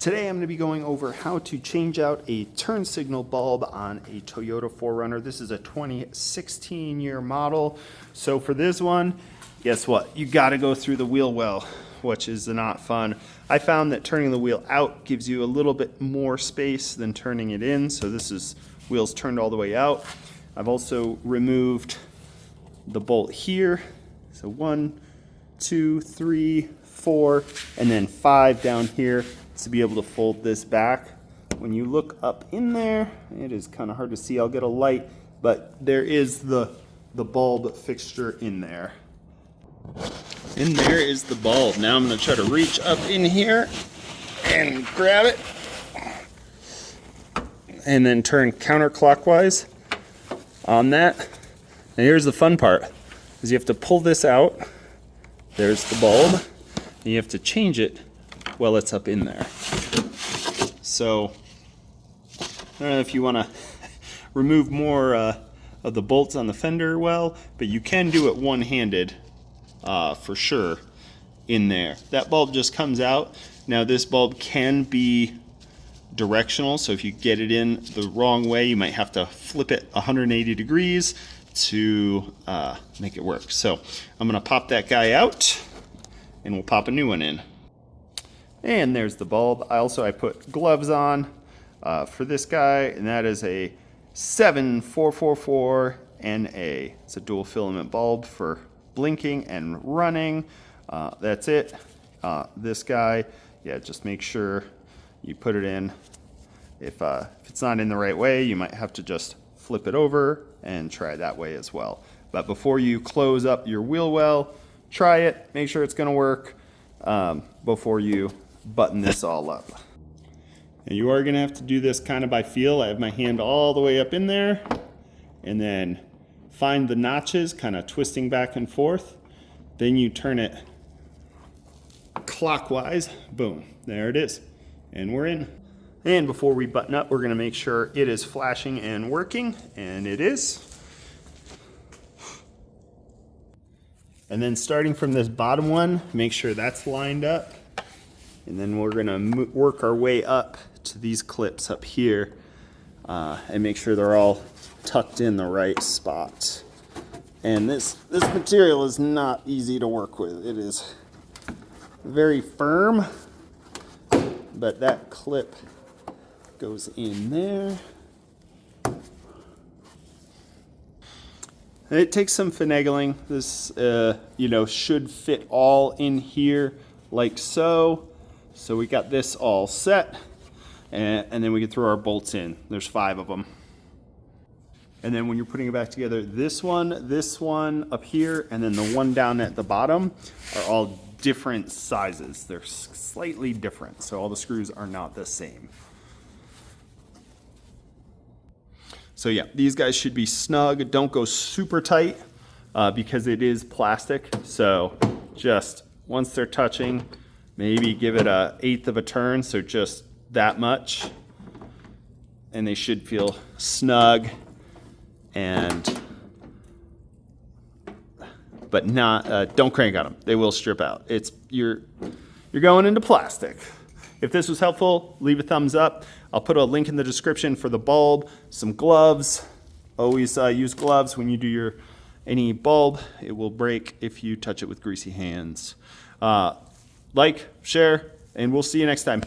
Today I'm going to be going over how to change out a turn signal bulb on a Toyota 4Runner. This is a 2016 year model. So for this one, guess what? You got to go through the wheel well, which is not fun. I found that turning the wheel out gives you a little bit more space than turning it in. So this is wheels turned all the way out. I've also removed the bolt here. So 1, 2, 3, 4, and then 5 down here to be able to fold this back. When you look up in there, it is kind of hard to see. I'll get a light, but there is the bulb fixture in there. In there is the bulb. Now I'm going to try to reach up in here and grab it and then turn counterclockwise on that. Now here's the fun part, is you have to pull this out. There's the bulb, and you have to change it while it's up in there. So I don't know if you want to remove more of the bolts on the fender well, but you can do it one-handed for sure in there. That bulb just comes out. Now this bulb can be directional, so if you get it in the wrong way, you might have to flip it 180 degrees to make it work. So I'm gonna pop that guy out and we'll pop a new one in. And there's the bulb. I put gloves on for this guy, and that is a 7444 NA. It's a dual filament bulb for blinking and running. That's it. This guy, yeah, just make sure you put it in. If it's not in the right way, you might have to just flip it over and try that way as well. But before you close up your wheel well, try it, make sure it's gonna work before you button this all up. And you are gonna have to do this kind of by feel. I have my hand all the way up in there, and then find the notches, kind of twisting back and forth. Then you turn it clockwise, boom, there it is, and we're in. And before we button up, we're gonna make sure it is flashing and working, and it is. And then starting from this bottom one, make sure that's lined up. And then we're gonna work our way up to these clips up here and make sure they're all tucked in the right spot. And this material is not easy to work with. It is very firm, but that clip goes in there. It takes some finagling. This, should fit all in here like so. So we got this all set, and then we can throw our bolts in. There's 5 of them. And then when you're putting it back together, this one up here, and then the one down at the bottom are all different sizes. They're slightly different, so all the screws are not the same. So yeah, these guys should be snug. Don't go super tight because it is plastic. So just once they're touching, maybe give it 1/8 of a turn, so just that much. And they should feel snug, but not, don't crank on them. They will strip out. You're going into plastic. If this was helpful, leave a thumbs up. I'll put a link in the description for the bulb, some gloves. Always use gloves when you do any bulb. It will break if you touch it with greasy hands. Like, share, and we'll see you next time.